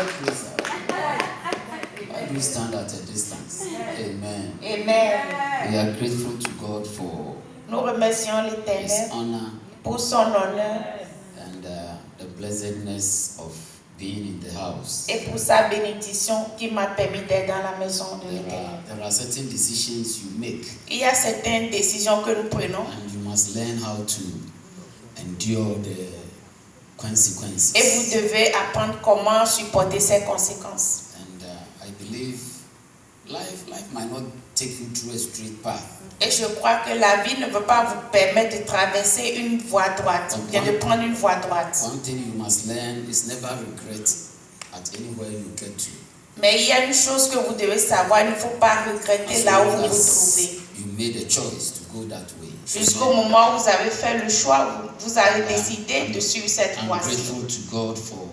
Why do you stand at a distance? Amen. Amen. We are grateful to God for Nous remercions His l'Éternel honor pour son honneur and the blessedness of being in the house. et pour sa bénédiction qui m'a permis d'être dans la maison de l'Éternel. There are certain decisions you make, Il y a certaines décisions que nous prenons and you must learn how to endure the consequences. et vous devez apprendre comment supporter ces conséquences. And I believe life might not take you through a straight path. Et je crois que la vie ne veut pas vous permettre de traverser une voie droite, ou bien de prendre une voie droite. One thing you must learn is never regret at anywhere you get to. Mais il y a une chose que vous devez savoir, il ne faut pas regretter là où vous vous trouvez. You made a choice to go that way. Jusqu'au moment où vous avez fait le choix, vous avez décidé de suivre cette I'm voie-ci. grateful to God for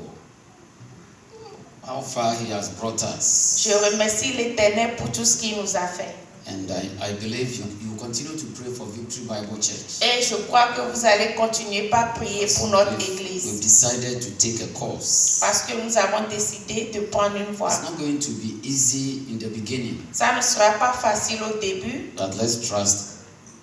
how far He has brought us. Je remercie l'Éternel pour tout ce qu'il nous a fait. And I believe you continue to pray for Victory Bible Church. Et je crois que vous allez continuer par prier pour notre We've église. decided to take a course. Parce que nous avons décidé de prendre une voie. It's not going to be easy in the beginning, Ça ne sera pas facile au début, but let's trust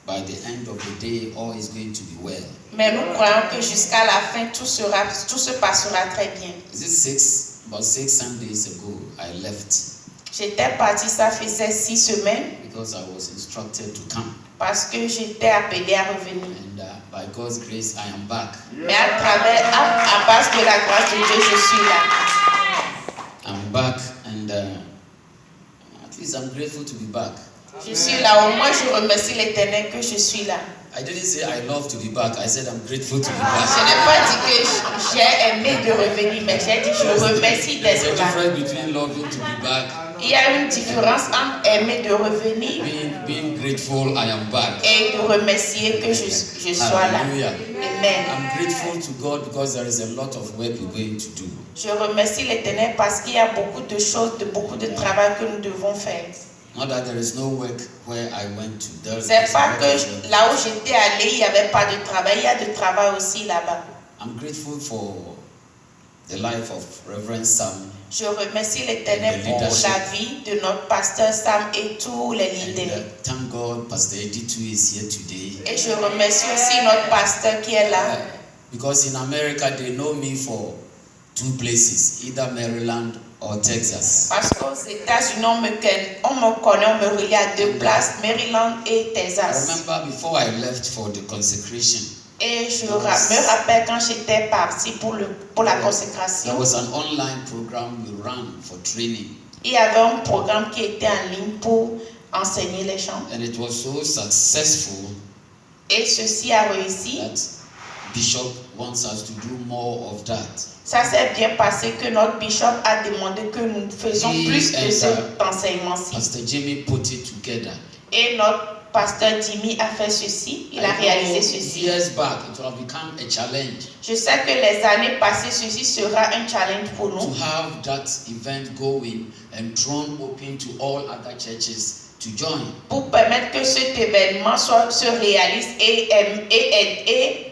by the end of the day all is going to be well. mais nous croyons que jusqu'à la fin, tout se passera très bien. Is it about 6 Sundays ago I left J'étais partie, ça faisait 6 semaines, because I was instructed to come. parce que j'étais appelée à revenir. And by God's grace I am back. Mais à base de la grâce de Dieu, je suis là. I'm back, and at least I'm grateful to be back. Je suis là, au moins je remercie l'Éternel que je suis là. I didn't say I love to be back. I said I'm grateful to be Je back. n'ai pas dit que j'ai aimé de revenir, mais j'ai dit je remercie There's a d'être là. difference between loving to be back, Il y a une différence entre aimer de revenir being grateful I am back. et de remercier que je sois là. Hallelujah. Amen. I'm grateful to God because there is a lot of work we're going to do. Je remercie l'Éternel parce qu'il y a beaucoup de choses, beaucoup de travail que nous devons faire. Not that there is no work where I went to. C'est pas que là où j'étais allé, il n'y avait pas de travail. Il y a du travail aussi là-bas. I'm grateful for the life of Reverend Sam. Je remercie l'Éternel pour la vie de notre pasteur Sam et tous les leaders. And thank God Pastor Editu is here today. Et je remercie aussi notre pasteur qui est là. Because in America they know me for 2 places, either Maryland or Texas. Parce qu'aux États-Unis, on me connaît, on me relie à 2 places, Maryland et I Texas. remember before I left for the consecration, Et je me rappelle quand j'étais partie pour la consécration. there was an online program we ran for training. Il y avait un programme qui était en ligne pour enseigner les gens. And it was so successful Et ceci a réussi. that Bishop wants us to do more of that. Ça s'est bien passé que notre bishop a demandé que nous faisions plus de cet enseignement-ci. Pastor Jimmy put it together. Et notre pasteur Jimmy a fait ceci, il a réalisé ceci. Years back, it will have become a challenge Je sais que les années passées, ceci sera un challenge pour to nous. have that event going and thrown open to all other churches to join. Pour permettre que cet événement se réalise et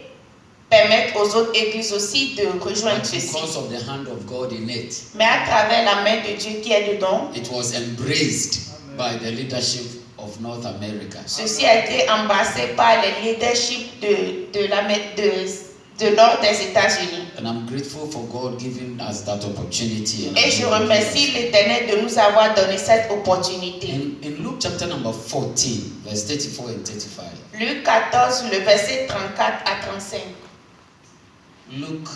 permettre aux autres églises aussi de rejoindre ceci. Because of the hand of God in it, Mais à travers la main de Dieu qui est dedans, it was embraced by the leadership of North America. ceci a été embrassé par les leadership de nord des États-Unis. And I'm grateful for God giving us that opportunity. Et je remercie l'Éternel de nous avoir donné cette opportunité. In Luke chapter number 14, verse 34 and 35. Luc 14, le verset 34 à 35. Luke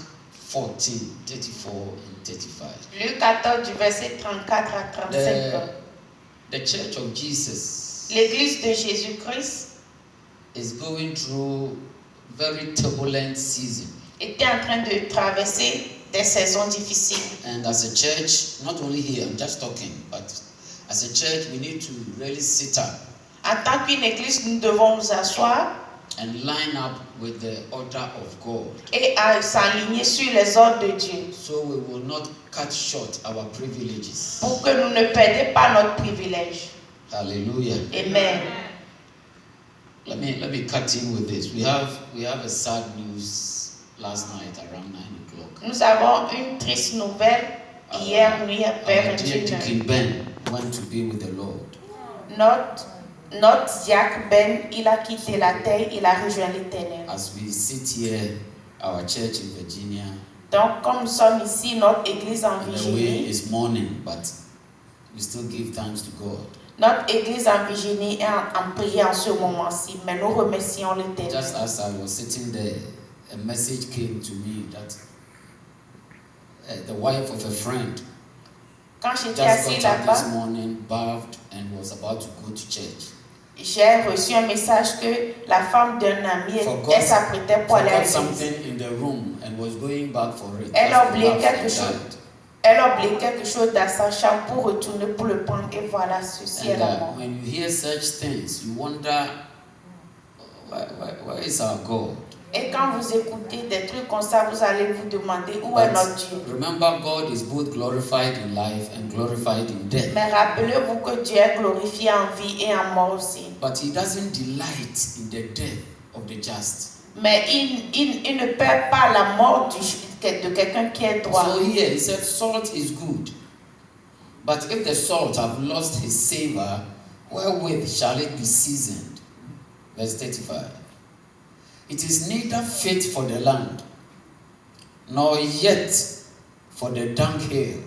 14, 34 and 35. Luc 14, du verset 34 à 35. The Church of Jesus L'église de Jésus-Christ is going through very turbulent season. était en train de traverser des saisons difficiles. And as a church, not only here, I'm just talking, but as a church, we need to really sit up En tant qu'une église, nous devons nous asseoir and line up with the order of God, et à s'aligner sur les ordres de Dieu so we will not cut short our privileges. pour que nous ne perdions pas notre privilège. Hallelujah. Amen. Let me cut in with this. We have a sad news last night around 9 o'clock. Nous avons une triste nouvelle Hier nuit vers our dear 21h. Deacon Ben went to be with the Lord. Notre diacre Ben, il a quitté la terre, il a rejoint l'Éternel. As we sit here, our church in Virginia, Donc, comme nous sommes ici, notre église en in a way Virginie, it's morning, but we still give thanks to God. notre église en Virginie est en prière en ce moment-ci, mais nous remercions l'Éternel. Just as I was sitting there, a message came to me that the wife of a friend Quand j'étais just assis got up this là-bas, morning, bathed, and was about to go to church. j'ai reçu un message que la femme d'un ami, elle s'apprêtait pour aller à Forgot l'église. something in the room and was going back for it. Elle a oublié Just quelque relaxed and chose. died. Elle a oublié quelque chose dans sa chambre pour retourner pour le prendre et voilà, ceci est And la mort. when you hear such things, you wonder, where is our God? Et quand vous écoutez des trucs comme ça, vous allez vous demander où est notre Dieu. Remember, God is both glorified in life and glorified in death. Mais rappelez-vous que Dieu est glorifié en vie et en mort aussi. But He doesn't delight in the death of the just. Mais il ne perd pas la mort de quelqu'un qui est droit. So here He said, salt is good. But if the salt have lost his savor, wherewith shall it be seasoned? Verse 35. It is neither fit for the land, nor yet for the dunghill,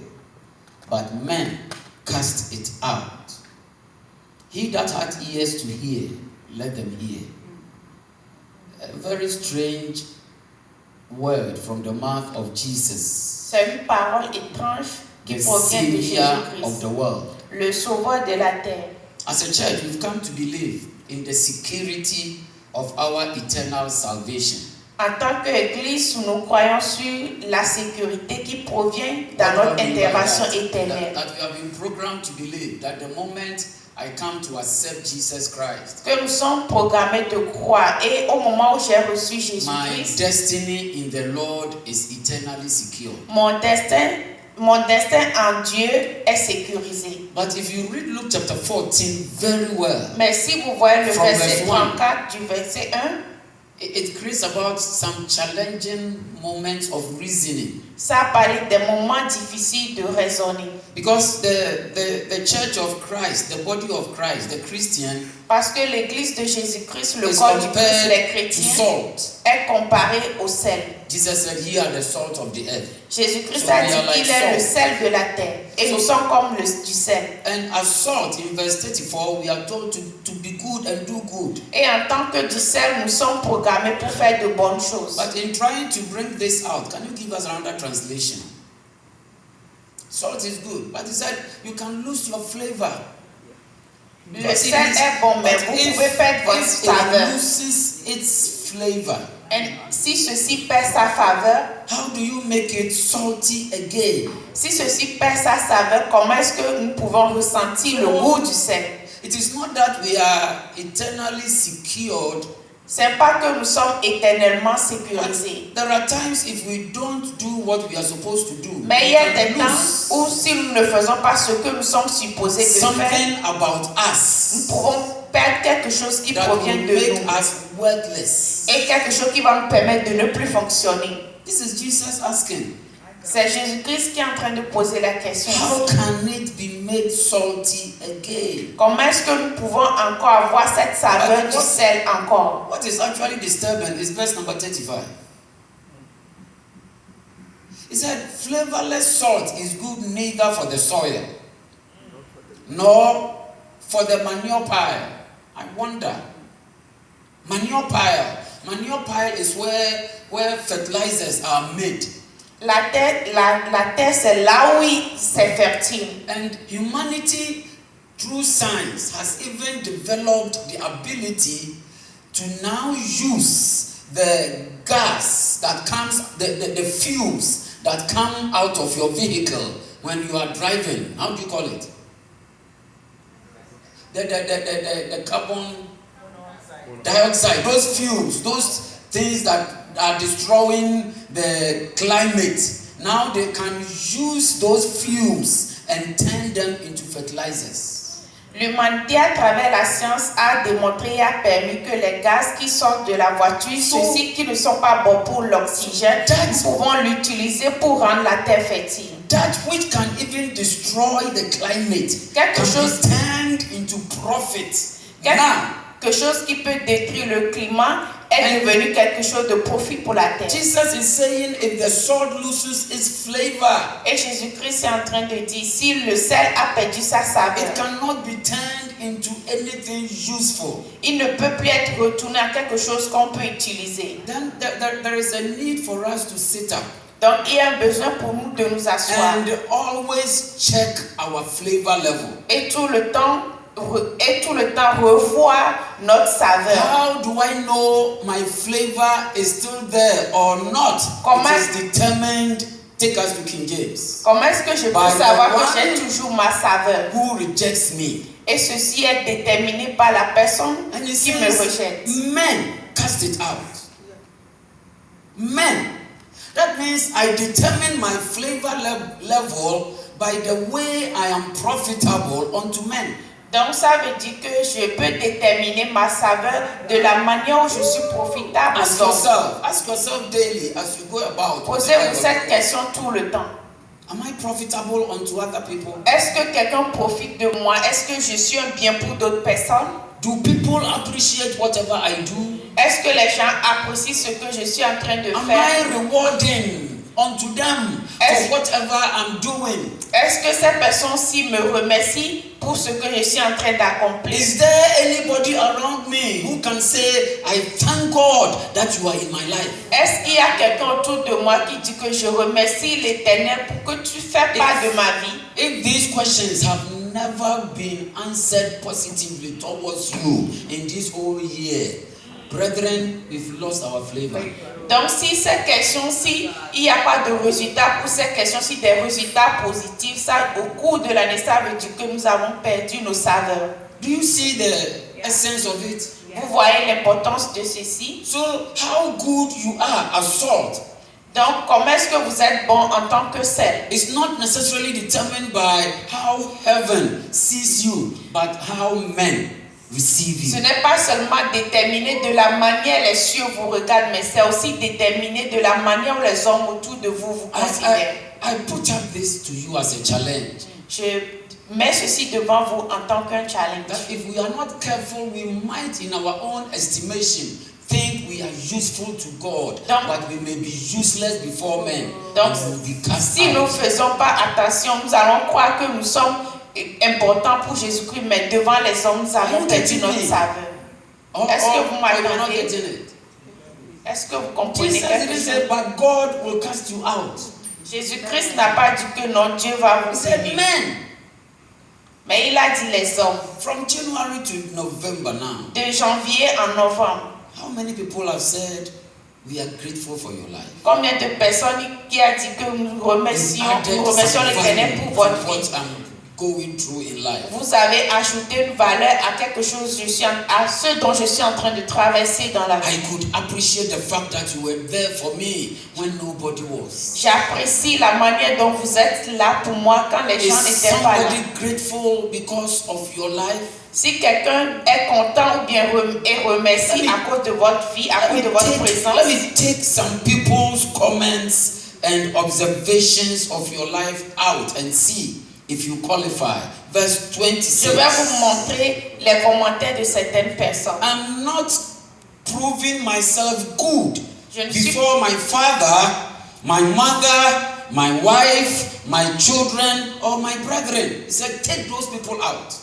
but men cast it out. He that hath ears to hear, let them hear. A very strange word from the mouth of Jesus, C'est une parole étrange qui the provient de Savior of Jésus-Christ, the world. le sauveur de la terre. As a church, we've come to believe in the security of our eternal salvation. En tant qu'Église, nous croyons sur la sécurité qui provient dans notre intervention éternelle. That we have been programmed to believe that the moment I come to accept Jesus Christ, Que nous sommes programmés de croire. Et au moment où j'ai reçu my Jésus-Christ, destiny in the Lord is eternally secure. mon destin en Dieu est sécurisé. But if you read Luke chapter 14 very well, Mais si vous voyez le From verset verse 1. 34 du verset 1, it creates about some challenging moments of reasoning. ça parle des moments difficiles de raisonner. Because the church of Christ, the body of Christ, the Christian, Parce que l'église de Jésus-Christ, le is corps du Christ, compared les to chrétiens, salt. est comparé au sel. Jesus said, "Ye are the salt of the earth." Jésus-Christ So a we dit are like qu'il est le salt. sel de la terre. Et So- nous sommes comme du sel. And as salt, in verse 34, we are told to be good and do good. Et en tant que du sel, nous sommes programmés pour faire de bonnes choses. But in trying to bring this out, can you give us another translation? Salt is good, but he said you can lose your flavor. Le But sel est bon, mais vous pouvez perdre votre if saveur. it loses its flavor, Et si ceci perd sa faveur, how do you make it salty again? si ceci perd sa saveur, comment est-ce que nous pouvons ressentir le goût du sel? It is not that we are eternally secured. C'est pas que nous sommes éternellement sécurisés. There are times if we don't do what we are supposed to do, Mais il y we a can des temps lose où si nous ne faisons pas ce que nous sommes supposés de faire, something about nous us pouvons perdre quelque chose qui that provient will de make nous. us worthless. Et quelque chose qui va nous permettre de ne plus fonctionner. This is Jesus asking, C'est Jésus-Christ qui est en train de poser la question. how can it be made salty again? Comment est-ce que nous pouvons encore avoir cette saveur du sel encore? What is actually disturbing is verse number 35. He said, flavorless salt is good neither for the soil, nor for the manure pile. I wonder. Manure pile. Manure pile is where fertilizers are made. La terre c'est là où c'est fertile. And humanity, through science, has even developed the ability to now use the gas that comes, the fumes that come out of your vehicle when you are driving. How do you call it? The carbon dioxide, those fumes, those things that are destroying the climate. Now they can use those fumes and turn them into fertilizers. L'humanité, à travers la science, a démontré et a permis que les gaz qui sortent de la voiture, ceux-ci qui ne sont pas bons pour l'oxygène, nous pouvons l'utiliser pour rendre la terre fertile. That which can even destroy the climate Quelque can chose- be turned into profit. Quelque chose qui peut détruire le climat est devenu quelque chose de profit pour la terre. Jesus is saying if the salt loses its flavor, Et Jésus-Christ est en train de dire, si le sel a perdu sa saveur, it cannot be turned into anything useful. il ne peut plus être retourné à quelque chose qu'on peut utiliser. Then there is a need for us to sit up Donc il y a un besoin pour nous de nous asseoir and always check our flavor level. et tout le temps revoir notre saveur. How do I know my flavor is still there or not? Comment- It is determined. Take us to King James. Comment est-ce que je peux By the savoir one- que j'ai toujours ma saveur? Who rejects me? Et ceci est déterminé par la personne And he qui me says, rejette. men cast it out. Men. That means I determine my flavor level by the way I am profitable unto men. Donc ça veut dire que je peux déterminer ma saveur de la manière où je suis profitable. Ask yourself daily as you go about. Posez-vous cette question tout le temps. Am I profitable unto other people? Est-ce que quelqu'un profite de moi? Est-ce que je suis un bien pour d'autres personnes? Do people appreciate whatever I do? Est-ce que les gens apprécient ce que je suis en train de Am faire? I rewarding unto them for whatever I'm doing? Est-ce que ces personnes-ci me remercient pour ce que je suis en train d'accomplir? Is there anybody around me who can say, I thank God that you are in my life? Est-ce qu'il y a quelqu'un autour de moi qui dit que je remercie l'Éternel pour que tu fais part de ma vie? If these questions have never been answered positively towards you in this whole year, brethren, we've lost our flavor. Donc si ces questions-ci, il n'y a pas de résultats pour ces questions-ci, des résultats positifs, ça au cours de l'année, ça veut dire que nous avons perdu nos saveurs. Do you see the essence of it? Vous voyez l'importance de ceci? So, how good you are as salt Donc, comment est-ce que vous êtes bon en tant que sel? is not necessarily determined by how heaven sees you, but how men receive Ce you. n'est pas seulement déterminé de la manière les cieux vous regardent, mais c'est aussi déterminé de la manière où les hommes autour de vous vous considèrent. I put up this to you as a challenge. Je mets ceci devant vous en tant qu'un challenge. That if we are not careful, we might, in our own estimation, think we are useful to God, but we may be useless before men. Donc, and will be cast si nous ne out. faisons pas attention, nous allons croire que nous sommes importants pour Jésus-Christ, mais devant les hommes, nous avons perdu notre saveur. Est-ce que vous You're not m'entendez? getting it. Est-ce que vous comprenez Jesus quelque didn't chose? say, but God will cast you out. Jésus-Christ n'a pas dit que non, Dieu va He vous said, aimer. men. Mais il a dit les hommes. From January to November now, De janvier en novembre, how many people have said, we are grateful for your life? combien de personnes qui a dit que nous remercions l'Éternel pour votre vie? what I'm going through in life. Vous avez ajouté une valeur à quelque chose, à ce dont je suis en train de traverser dans la vie. I could appreciate the fact that you were there for me when nobody was. J'apprécie la manière dont vous êtes là pour moi quand les gens Is n'étaient pas là. somebody grateful because of your life? Si quelqu'un est content ou bien est remercié à cause de votre vie, à cause de votre présence, Let me take some people's comments and observations of your life out and see if you qualify. Verse 26. je vais vous montrer les commentaires de certaines personnes. I'm not proving myself good Je ne suis before my father, my mother, my wife, my children, or my brethren. He said, take those people out.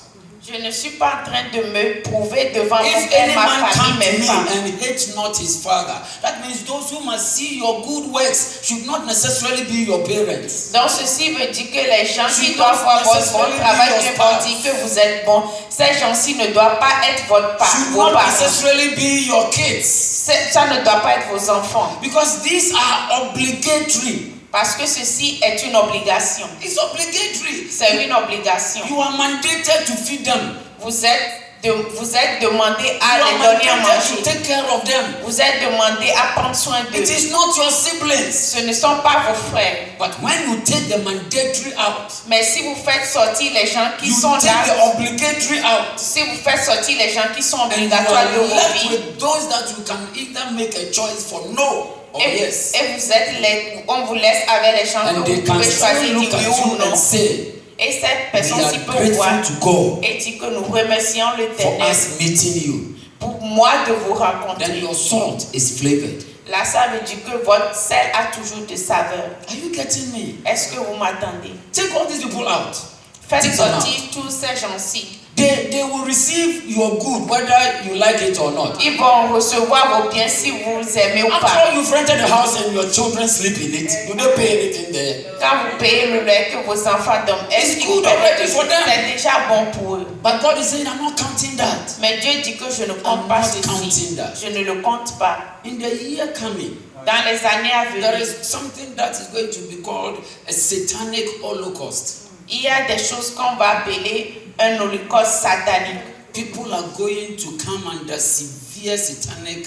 Je ne suis pas en train de me prouver devant mon If père, any ma man famille, come mes to me femmes. and hate not his father, that means those who must see your good works should not necessarily be your parents. Donc ceci veut dire que les gens qui Should doivent not voir votre necessarily bon travail, be your qui vont spouse. dire que vous êtes bon, ces gens-ci ne doivent pas être Should vos not parents. necessarily be your kids. Ça ne doit pas être vos enfants. Because these are obligatory. Parce que ceci est une obligation. It's obligatory. C'est une obligation. You are mandated to feed them. Vous êtes vous êtes demandé à les donner à manger. Take care of them. Vous êtes demandé à prendre soin d'eux. It is not your siblings. Ce ne sont pas vos frères. But when you take the mandatory out, Mais si vous faites sortir les gens qui you sont take là, the obligatory out, si vous faites sortir les gens qui sont and you obligatoires de are vos left vies, with those that you can either make a choice for no or yes. et vous êtes on vous laisse avec les gens And que they vous can pouvez choisir still du look at oui ou you non. and say, Et cette we personne-ci are peut voir grateful to God et dit que nous remercions for l'Éternel us meeting you. pour moi de vous Then rencontrer. your salt is flavored. Là, ça veut dire que votre sel a toujours de saveur. Are you getting me? Est-ce que vous m'attendez? Take all these people out. Faites Take them sortir out. tous ces gens-ci. They will receive your good whether you like it or not. Ils vont recevoir vos biens si vous aimez ou After pas. all, you've rented a house and your children sleep in it. You don't pay anything there. Quand vous payez le loyer que vos enfants dorment, est-ce It's qu'ils vous good already for them. c'est déjà bon pour eux. But God is saying, I'm not counting that. Mais Dieu dit que je ne I'm compte pas not ceci. counting that. Je ne le compte pas. In the year coming, Dans les années à there venir, is something that is going to be called a satanic holocaust. il y a des choses qu'on va appeler un holocauste satanique. People are going to come under severe satanic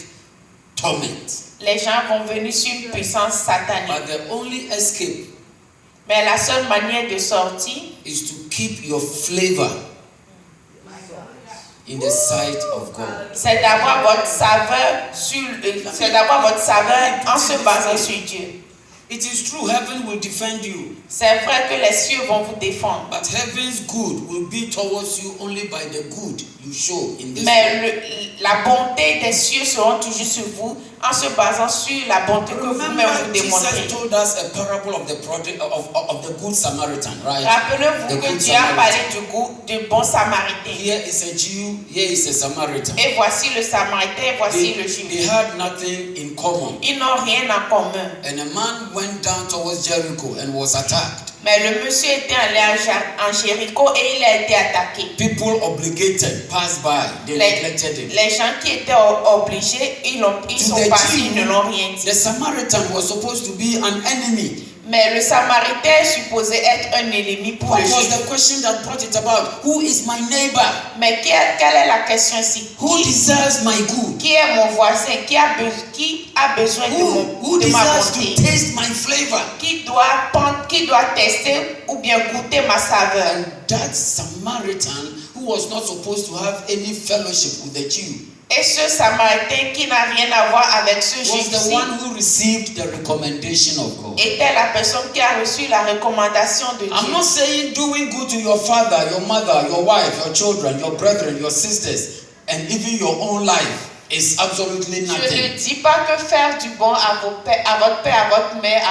torment. Les gens vont venir sur une puissance satanique. But the only escape Mais la seule manière de sortir, is to keep your flavor in the sight of God. c'est d'avoir votre saveur c'est d'avoir votre saveur en se basant sur Dieu. It is true, heaven will defend you. C'est vrai que les cieux vont vous défendre. But heaven's good will be towards you only by the good you show in this world. Mais la bonté des cieux seront toujours sur vous en se basant sur la bonté que vous-même vous Remember, démontrez. Jesus told us a parable of the project of the good Samaritan, right? Rappelez-vous The que good Dieu a parlé Samaritan. du bon samaritain. Here is a Jew, here is a Samaritan. Et voici le samaritain, et voici le They juif. had nothing in common. Ils n'ont rien en commun. And a man went down towards Jericho and was attacked. Mais le monsieur était allé en Jéricho et il a été attaqué. People obligated passed by, they neglected him. Les gens qui étaient obligés, ils sont passés, ils ne l'ont rien dit. The Samaritan was supposed to be an enemy. Mais le samaritain est supposé être un ennemi pour What le was juif. the question that brought it about? Who is my neighbor? Mais quelle est la question ici? Who deserves my good? Qui est mon voisin? Qui a besoin Who de ma deserves bonté? to taste my flavor? Qui doit tester ou bien goûter ma saveur? And that Samaritan who was not supposed to have any fellowship with the Jew Et ce samaritain qui n'a rien à voir avec ce was juif the one who received the recommendation of God. était la personne qui a reçu la recommandation de Dieu. I'm not saying doing good to your father, your mother, your wife, your children, your brethren, your sisters, and even your own life is absolutely Je nothing. ne dis pas que faire du bon à votre père, à votre mère,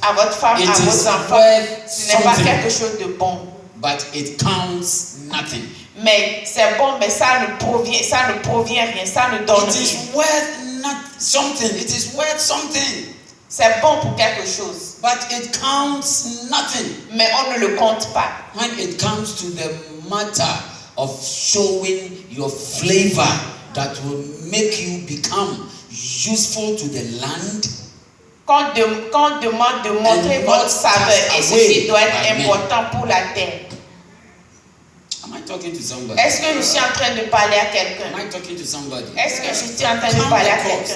à votre femme, It à is vos enfants, worth ce n'est pas something. quelque chose de bon. But it counts nothing. Mais c'est bon, mais ça ne provient rien, ça ne donne It is rien. worth not something. It is worth something. C'est bon pour quelque chose, But it counts nothing mais on ne le compte pas. when it comes to the matter of showing your flavor that will make you become useful to the land. Quand on demande de montrer And votre not saveur, cast et away ceci doit être by men. important pour la terre. Am I talking to somebody? Est-ce que je suis en train de parler à quelqu'un? Am I talking to somebody? Est-ce que je suis en train de parler à quelqu'un?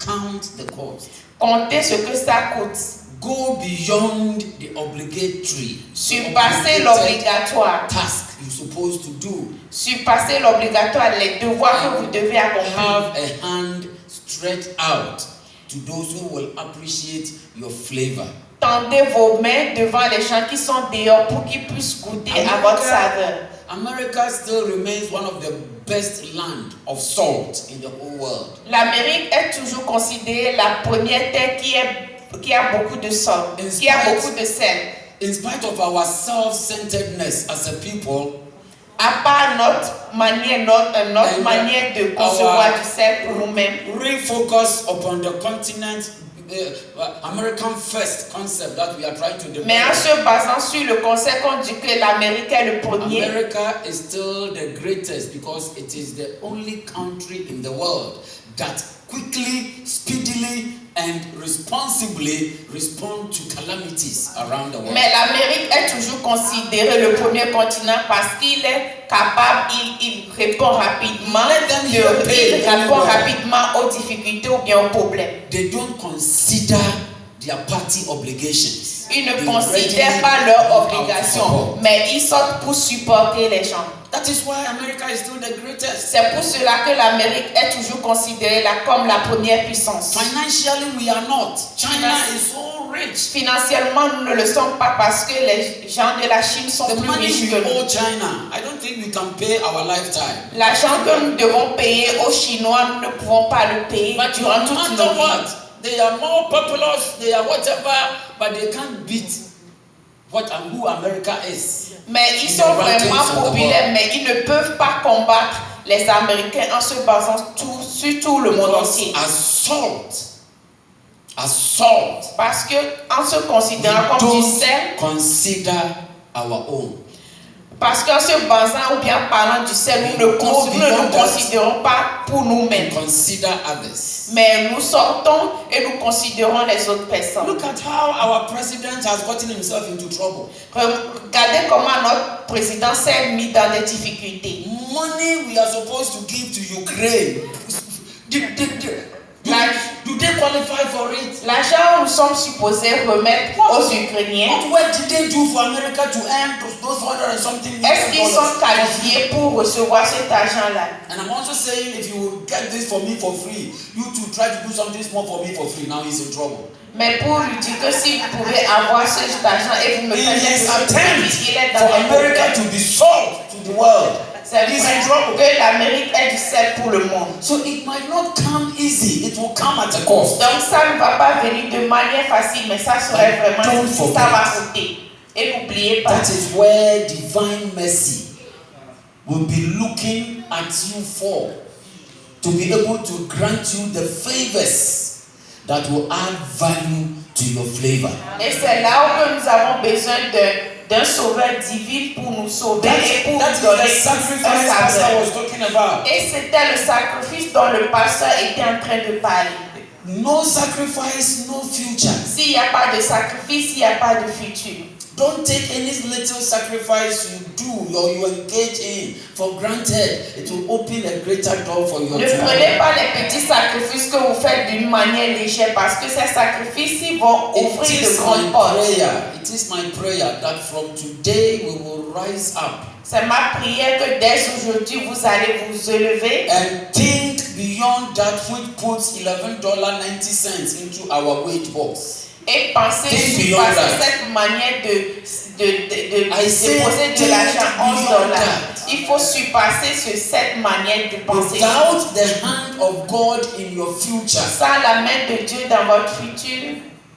Count the cost. Comptez ce que ça coûte. Go beyond the obligatory. Surpasser l'obligatoire. Task you're supposed to do. Surpasser l'obligatoire, les devoirs que vous devez accomplir. Have a hand stretched out to those who will appreciate your flavor. Tendez vos mains devant les gens qui sont dehors pour qu'ils puissent goûter à votre saveur. America still remains one of the best land of salt in the whole world. L'Amérique est toujours considérée la première terre qui a beaucoup de sel, qui a beaucoup de sel. In spite of our self-centeredness as a people, À part notre manière de concevoir du sel pour nous-mêmes, refocus upon the continent, American first concept that we are trying to develop. mais en se basant sur le concept qu'on dit que l'Amérique est le premier, America is still the greatest because it is the only country in the world that quickly, speedily and responsibly respond to calamities around the world. Mais l'Amérique est toujours considérée le premier continent parce qu'il est capable, il répond rapidement, il répond rapidement aux difficultés ou bien aux problèmes. They don't consider their party obligations. Ils ne considèrent pas leurs obligations, mais ils sortent pour supporter les gens. That is why America is still the greatest. C'est pour cela que l'Amérique est toujours considérée comme la première puissance. Financially, we are not. China is so rich. Financièrement, nous ne le sommes pas parce que les gens de la Chine sont The plus money riches we que nous. owe China, I don't think we can pay our lifetime. L'argent que nous devons payer aux Chinois, nous ne pouvons pas le payer But durant no toute matter nos vies. what, they are more populous, they are whatever, but they can't beat what and who America is. Mais ils sont vraiment populaires, mais ils ne peuvent pas combattre les Américains en se basant sur tout le monde entier. Assault. Parce que en se considérant comme du sel, consider our own. parce qu'en se basant ou bien parlant du sel, nous ne nous considérons pas pour nous-mêmes. Consider others. Mais nous sortons et nous considérons les autres personnes. Look at how our president has gotten himself into trouble. Regardez comment notre président s'est mis dans des difficultés. Money we are supposed to give to Ukraine. Do they qualify for it? L'argent nous sommes supposés remettre aux Ukrainiens. What did they do for America to earn those 100 and something million? Est-ce qu'ils sont qualifiés pour recevoir cet argent-là? And I'm also saying, if you will get this for me for free, you too try to do something small for me for free. Now he's in trouble. Mais pour lui dire que si vous pouvez avoir cet argent et vous me faites his attempt il est dans for America to be sold to the world. C'est vrai que l'Amérique est du sel pour le monde. So it might not come easy. It will come at a cost. Donc ça ne va pas venir de manière facile, mais ça serait vraiment ça va coûter. Et n'oubliez pas. That is where divine mercy will be looking at you for, to be able to grant you the favors that will add value to your flavor. Et c'est là où nous avons besoin d'un sauveur divin pour nous sauver et pour nous donner un sauveur. Et c'était le sacrifice dont le pasteur était en train de parler. No sacrifice, no future. S'il n'y a pas de sacrifice, il n'y a pas de futur. Don't take any little sacrifice you do or you engage in for granted. It will open a greater door for you. Ne prenez pas les petits sacrifices que vous faites d'une manière légère parce que ces sacrifices vont offrir de grandes portes. It is my prayer that from today we will rise up. C'est ma prière que dès aujourd'hui vous allez vous élever and think beyond that which puts $11.90 into our wage box. Et penser surpasser cette manière de déposer de l'argent $11. Il faut surpasser cette manière de penser. Without the hand of God in your future, sans la main de Dieu dans votre futur,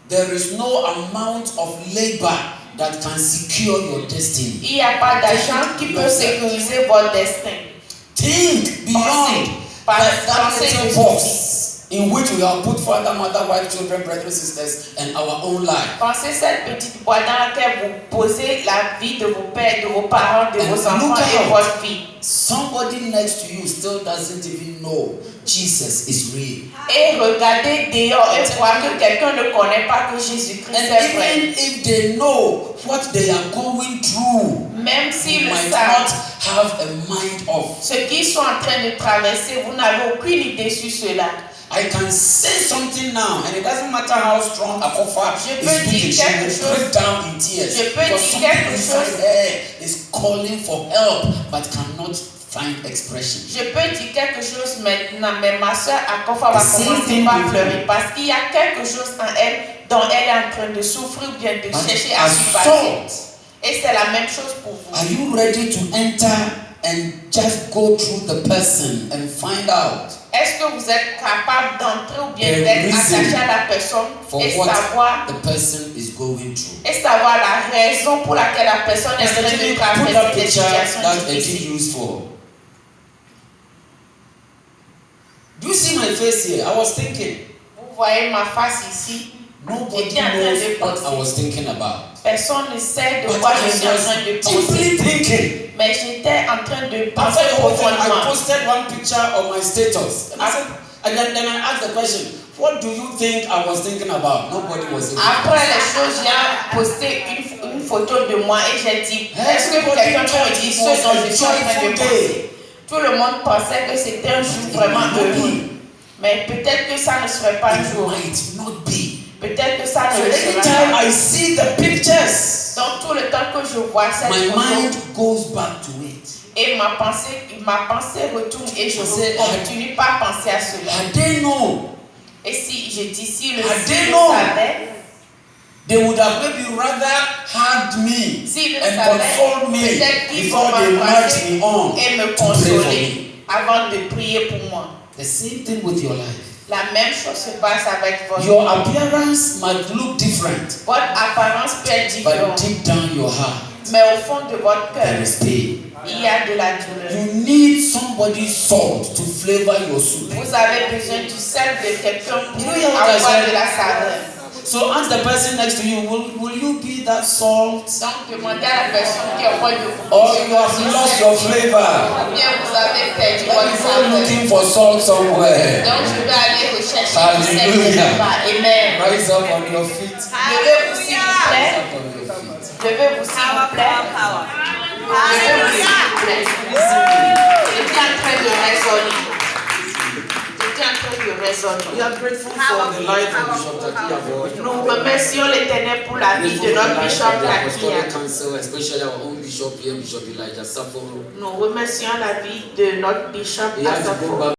there is no amount of labor that can secure your destiny. Il n'y a pas d'argent qui peut sécuriser votre destin. Think beyond that little box in which we have put father, mother, wife, children, brothers, sisters, and our own life. Pensez cette petite boîte dans laquelle vous posez la vie de vos pères, de vos parents, de vos enfants et votre vie. Somebody next to you still doesn't even know Jesus is real. Et regardez dehors et voir que quelqu'un ne connaît pas que Jésus-Christ est vrai. Even if they know what they are going through, même s'ils le might savent, not have a mind of. Ce qu'ils sont en train de traverser, vous n'avez aucune idée sur cela. I can say something now, and it doesn't matter how strong a coffin is speaking. She will break down in tears. Because something inside her is calling for help, but cannot find expression. Je peux dire quelque chose maintenant, mais ma soeur Akofa va commencer par pleurer parce qu'il y a quelque chose en elle dont elle est en train de souffrir ou bien de chercher à surpasser. Et c'est la même chose pour vous. Are you ready to enter and just go through the person and find out? Est-ce que vous êtes capable d'entrer ou bien d'être attaché à la personne et savoir la raison pour laquelle la personne est en train de traverser des situations difficiles? Do you see my face here? I was thinking. Vous voyez ma face ici? Nobody knows what I was thinking about. Personne ne sait de quoi je suis en train de penser. Mais j'étais en train de penser profondément. I posted one picture on my status. And then I asked the question, What do you think I was thinking about? Nobody was able to Après les choses, j'ai posté une photo de moi et j'ai dit, est-ce que quelqu'un peut me dire ce dont je suis en train de penser? Tout le monde pensait que c'était un jour vraiment heureux. Mais peut-être que ça ne serait pas un jour. Peut-être que ça ne le sera pas. I see the pictures, Donc tout le temps que je vois cette my photo, mind goes back to it. et ma pensée retourne et je continue pas à penser à cela. Had they known, Et si je dis si le they known, savait, they would have maybe rather hugged me si le and savait, consoled me peut-être qu'ils vont before they marched me on m'embrasser et me to pray for me. consoler avant de prier pour moi. The same thing with your life. La même chose se passe avec votre Your appearance might look different, Votre apparence peut être but différente, deep down your heart, mais au fond de votre cœur, there is pain. il y a de la douleur. You need somebody's salt to flavor your soup. Vous avez besoin du sel de quelqu'un pour You know what I avoir said? de la saveur. So ask the person next to you, will you be that salt? Donc demandez à la personne qui est en train de vous Or you have lost your flavor? ou bien vous avez perdu Let votre me go saveur. looking for salt somewhere. Donc je vais aller rechercher du sel Hallelujah. quelque part. Amen. Rise up on your feet. Levez-vous s'il vous Rise plaît. up on your feet. Levez-vous s'il vous plaît. Levez-vous s'il vous plaît. J'étais en train de raisonner. We are grateful for the life of Bishop Takia. Nous remercions l'Éternel pour la vie de notre bishop Takia. Council, especially our own bishop here, Bishop Elijah Saforo. Nous remercions la vie de notre bishop He had to go Asafo. back